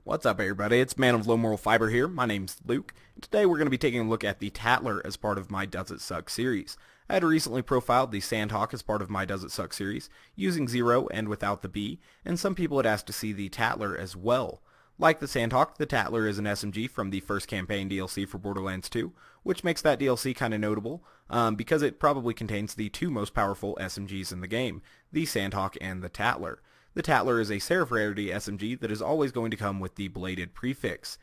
What's up, everybody? It's Man of Low Moral Fiber here. My name's Luke. Today we're going to be taking a look at the Tattler as part of my Does It Suck series. I had recently profiled the Sandhawk as part of my Does It Suck series, using 0 and without the B, and some people had asked to see the Tattler as well. Like the Sandhawk, the Tattler is an SMG from the first campaign DLC for Borderlands 2, which makes that DLC kind of notable, because it probably contains the two most powerful SMGs in the game, the Sandhawk and the Tattler. The Tattler is a Seraph rarity SMG that is always going to come with the bladed prefix.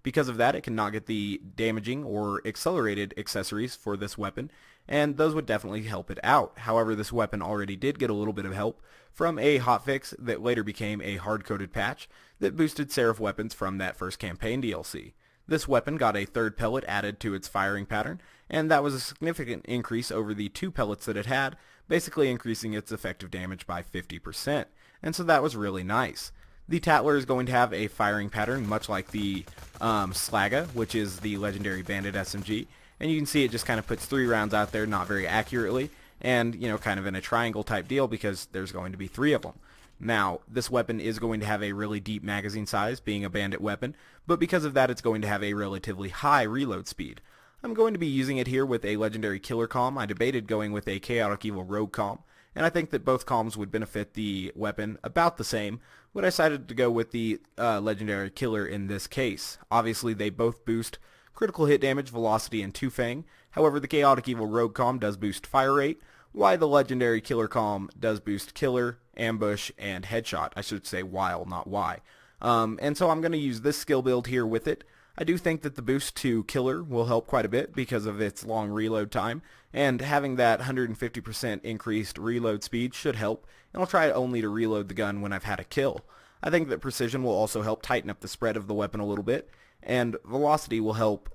Because of that, it cannot get the damaging or accelerated accessories for this weapon, and those would definitely help it out. However, this weapon already did get a little bit of help from a hotfix that later became a hard-coded patch that boosted Seraph weapons from that first campaign DLC. This weapon got a third pellet added to its firing pattern, and that was a significant increase over the 2 pellets that it had, basically increasing its effective damage by 50%. And so that was really nice. The Tattler is going to have a firing pattern much like the Slaga, which is the legendary bandit SMG, and you can see it just kind of puts 3 rounds out there, not very accurately, and kind of in a triangle type deal because there's going to be 3 of them. Now, this weapon is going to have a really deep magazine size, being a bandit weapon, but because of that it's going to have a relatively high reload speed. I'm going to be using it here with a legendary killer comm. I debated going with a chaotic evil rogue comm, and I think that both comms would benefit the weapon about the same, but I decided to go with the legendary killer in this case. Obviously, they both boost critical hit damage, velocity, and two-fang. However, the chaotic evil rogue comm does boost fire rate, while the legendary killer comm does boost killer, ambush, and headshot. I should say while, not why. And so I'm going to use this skill build here with it. I do think that the boost to killer will help quite a bit because of its long reload time, and having that 150% increased reload speed should help, and I'll try only to reload the gun when I've had a kill. I think that precision will also help tighten up the spread of the weapon a little bit, and velocity will help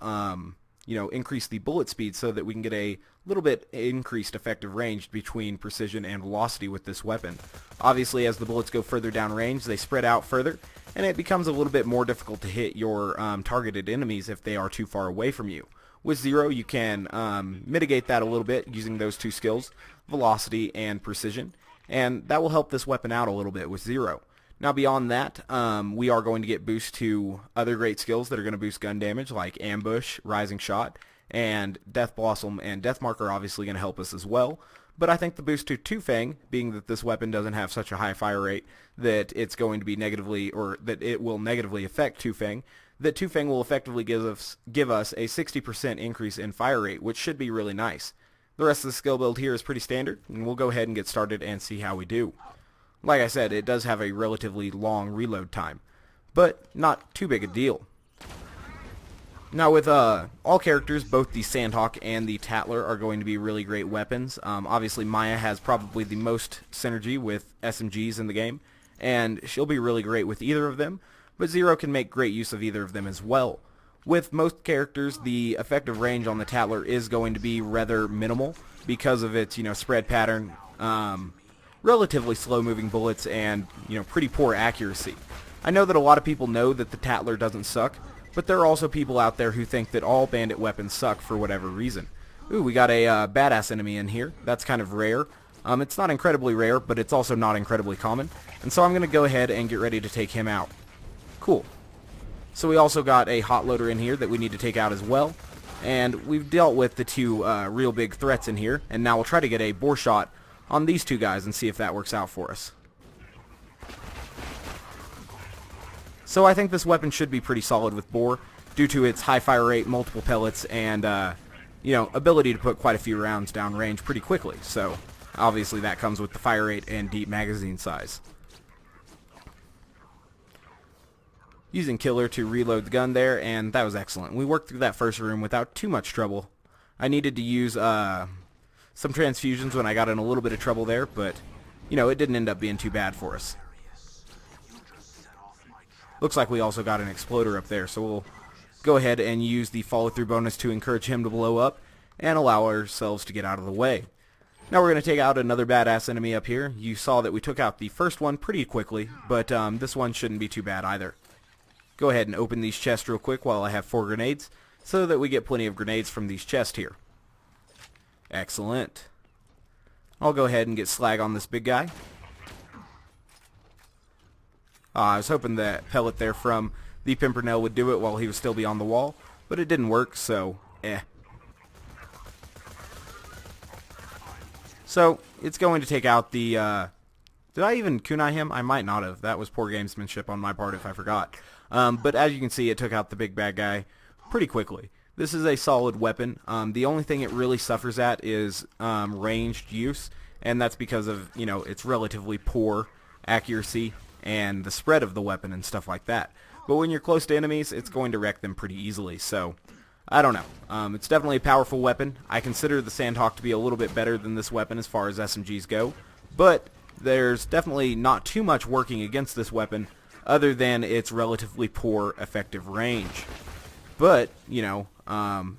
increase the bullet speed so that we can get a little bit increased effective range between precision and velocity with this weapon. Obviously, as the bullets go further down range, they spread out further, and it becomes a little bit more difficult to hit your targeted enemies if they are too far away from you. With 0, you can mitigate that a little bit using those 2 skills, velocity and precision, and that will help this weapon out a little bit with 0. Now beyond that, we are going to get boost to other great skills that are going to boost gun damage, like Ambush, Rising Shot, and Death Blossom and Death Mark are obviously going to help us as well. But I think the boost to Two-Fang, being that this weapon doesn't have such a high fire rate that it's going to be negatively, or that it will negatively affect Two-Fang, that Two-Fang will effectively give us a 60% increase in fire rate, which should be really nice. The rest of the skill build here is pretty standard, and we'll go ahead and get started and see how we do. Like I said, it does have a relatively long reload time, but not too big a deal. Now with all characters, both the Sandhawk and the Tattler are going to be really great weapons. Obviously Maya has probably the most synergy with SMGs in the game, and she'll be really great with either of them, but 0 can make great use of either of them as well. With most characters, the effective range on the Tattler is going to be rather minimal because of its spread pattern, relatively slow-moving bullets, and pretty poor accuracy. I know that a lot of people know that the Tattler doesn't suck, but there are also people out there who think that all bandit weapons suck for whatever reason. Ooh, we got a badass enemy in here. That's kind of rare. It's not incredibly rare, but it's also not incredibly common, and so I'm going to go ahead and get ready to take him out. Cool. So we also got a hot loader in here that we need to take out as well, and we've dealt with the 2 real big threats in here, and now we'll try to get a bore shot on these 2 guys and see if that works out for us. So I think this weapon should be pretty solid with bore due to its high fire rate, multiple pellets, and ability to put quite a few rounds down range pretty quickly. So obviously that comes with the fire rate and deep magazine size. Using killer to reload the gun there, and that was excellent. We worked through that first room without too much trouble. I needed to use some transfusions when I got in a little bit of trouble there, but it didn't end up being too bad for us. Looks like we also got an exploder up there, so we'll go ahead and use the follow-through bonus to encourage him to blow up and allow ourselves to get out of the way. Now we're going to take out another badass enemy up here. You saw that we took out the first one pretty quickly, but this one shouldn't be too bad either. Go ahead and open these chests real quick while I have 4 grenades, so that we get plenty of grenades from these chests here. Excellent. I'll go ahead and get slag on this big guy. I was hoping that pellet there from the Pimpernel would do it while he was still beyond the wall, but it didn't work, so So, it's going to take out the, did I even kunai him? I might not have. That was poor gamesmanship on my part if I forgot. But as you can see, it took out the big bad guy pretty quickly. This is a solid weapon. The only thing it really suffers at is ranged use, and that's because of, its relatively poor accuracy and the spread of the weapon and stuff like that. But when you're close to enemies, it's going to wreck them pretty easily, so I don't know. It's definitely a powerful weapon. I consider the Sandhawk to be a little bit better than this weapon as far as SMGs go, but there's definitely not too much working against this weapon other than its relatively poor effective range. But,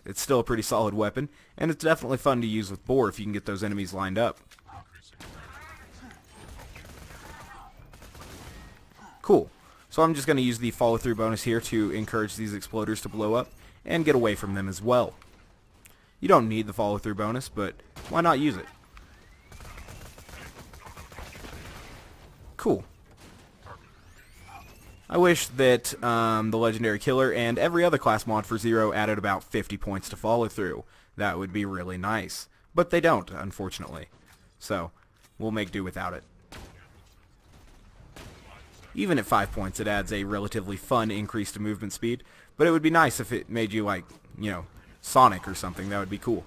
it's still a pretty solid weapon, and it's definitely fun to use with Boar if you can get those enemies lined up. Cool. So I'm just going to use the follow-through bonus here to encourage these exploders to blow up and get away from them as well. You don't need the follow-through bonus, but why not use it? Cool. I wish that the Legendary Killer and every other class mod for Zero added about 50 points to follow-through. That would be really nice. But they don't, unfortunately. So, we'll make do without it. Even at 5 points, it adds a relatively fun increase to movement speed, but it would be nice if it made you like, Sonic or something. That would be cool.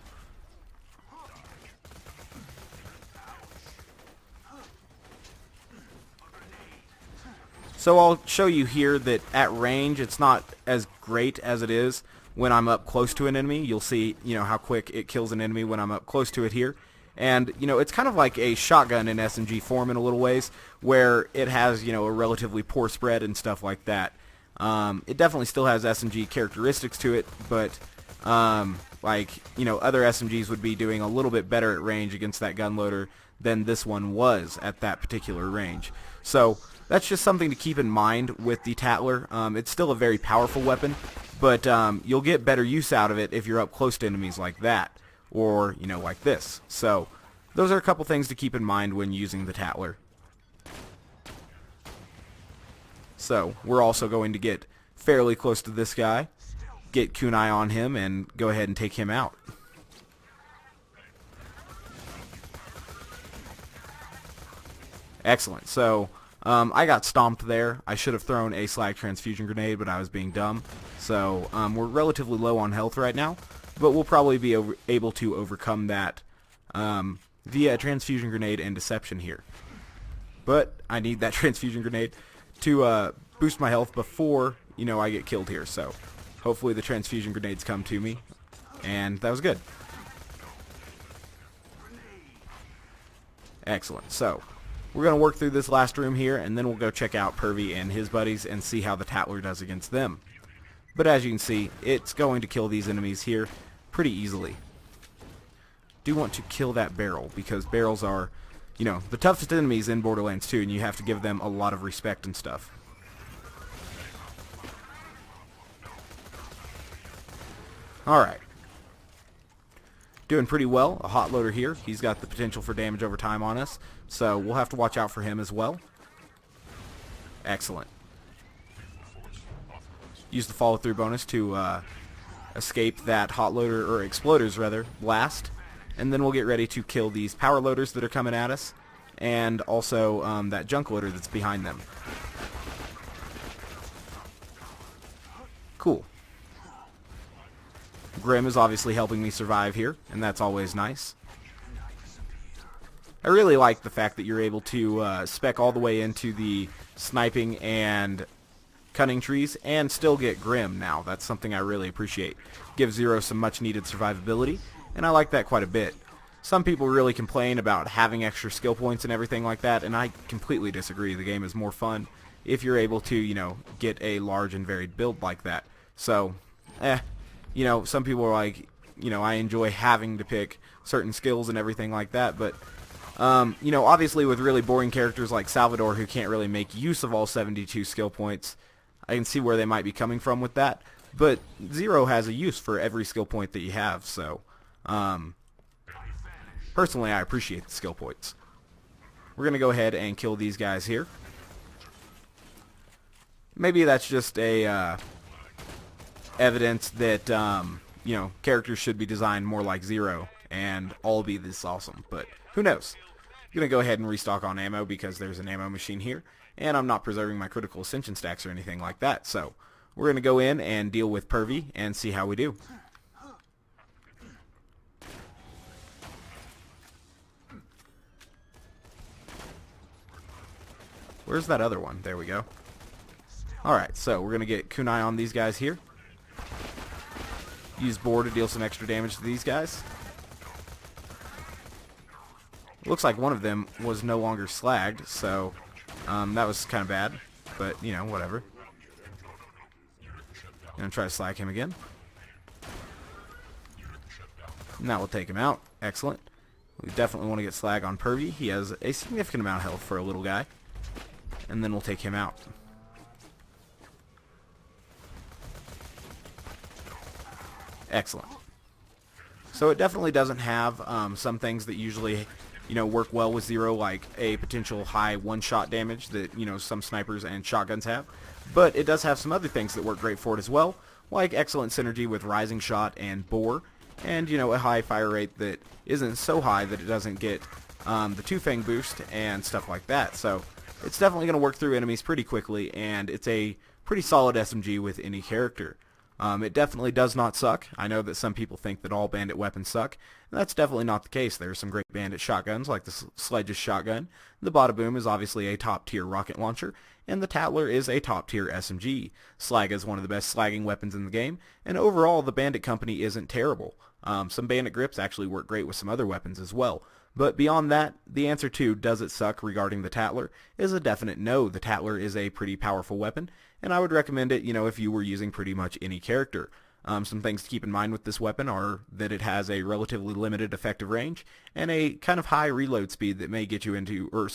So I'll show you here that at range, it's not as great as it is when I'm up close to an enemy. You'll see, how quick it kills an enemy when I'm up close to it here. And, it's kind of like a shotgun in SMG form in a little ways, where it has, a relatively poor spread and stuff like that. It definitely still has SMG characteristics to it, but, other SMGs would be doing a little bit better at range against that gun loader than this one was at that particular range. So, that's just something to keep in mind with the Tattler. It's still a very powerful weapon, but you'll get better use out of it if you're up close to enemies like that. Or, like this. So, those are a couple things to keep in mind when using the Tattler. So, we're also going to get fairly close to this guy, get kunai on him, and go ahead and take him out. Excellent. So, I got stomped there. I should have thrown a slag transfusion grenade, but I was being dumb. So, we're relatively low on health right now. But we'll probably be able to overcome that via transfusion grenade and deception here. But I need that transfusion grenade to boost my health before, I get killed here. So hopefully the transfusion grenades come to me. And that was good. Excellent. So we're going to work through this last room here, and then we'll go check out Pervy and his buddies and see how the Tattler does against them. But as you can see, it's going to kill these enemies here pretty easily. Do want to kill that barrel, because barrels are, the toughest enemies in Borderlands 2, and you have to give them a lot of respect and stuff. Alright. Doing pretty well. A hot loader here. He's got the potential for damage over time on us, so we'll have to watch out for him as well. Excellent. Use the follow-through bonus to escape that hot loader, or exploders rather, blast. And then we'll get ready to kill these power loaders that are coming at us, and also that junk loader that's behind them. Cool. Grim is obviously helping me survive here, and that's always nice. I really like the fact that you're able to spec all the way into the sniping and cunning trees and still get Grim now. That's something I really appreciate. Gives Zero some much needed survivability, and I like that quite a bit. Some people really complain about having extra skill points and everything like that, and I completely disagree. The game is more fun if you're able to, get a large and varied build like that. So, some people are like, I enjoy having to pick certain skills and everything like that, but obviously with really boring characters like Salvador who can't really make use of all 72 skill points, I can see where they might be coming from with that, but Zero has a use for every skill point that you have, so personally I appreciate the skill points. We're going to go ahead and kill these guys here. Maybe that's just a evidence that you know, characters should be designed more like Zero and all be this awesome, but who knows. I'm going to go ahead and restock on ammo because there's an ammo machine here, and I'm not preserving my critical ascension stacks or anything like that, so we're going to go in and deal with Pervy and see how we do. Where's that other one? There we go. Alright, so we're going to get kunai on these guys here. Use Boar to deal some extra damage to these guys. Looks like one of them was no longer slagged, so that was kind of bad, but you know, whatever. Gonna try to slag him again. And that will take him out. Excellent. We definitely want to get slag on Pervy. He has a significant amount of health for a little guy. And then we'll take him out. Excellent. So it definitely doesn't have some things that usually, you know, work well with Zero, like a potential high one-shot damage that, you know, some snipers and shotguns have. But it does have some other things that work great for it as well, like excellent synergy with Rising Shot and Boar, and, you know, a high fire rate that isn't so high that it doesn't get the Two-Fang boost and stuff like that. So it's definitely going to work through enemies pretty quickly, and it's a pretty solid SMG with any character. It definitely does not suck. I know that some people think that all bandit weapons suck, and that's definitely not the case. There are some great bandit shotguns, like the Sledge's shotgun. The Bada Boom is obviously a top-tier rocket launcher, and the Tattler is a top-tier SMG. Slag is one of the best slagging weapons in the game, and overall, the Bandit Company isn't terrible. Some bandit grips actually work great with some other weapons as well. But beyond that, the answer to does it suck regarding the Tattler is a definite no. The Tattler is a pretty powerful weapon, and I would recommend it, you know, if you were using pretty much any character. Some things to keep in mind with this weapon are that it has a relatively limited effective range and a kind of high reload speed that may get you into, or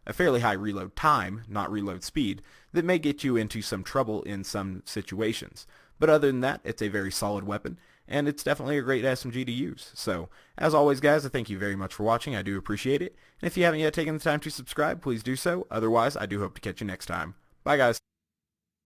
a fairly high reload time, not reload speed, that may get you into some trouble in some situations. But other than that, it's a very solid weapon, and it's definitely a great SMG to use. So, as always guys, I thank you very much for watching. I do appreciate it. And if you haven't yet taken the time to subscribe, please do so. Otherwise, I do hope to catch you next time. Bye guys.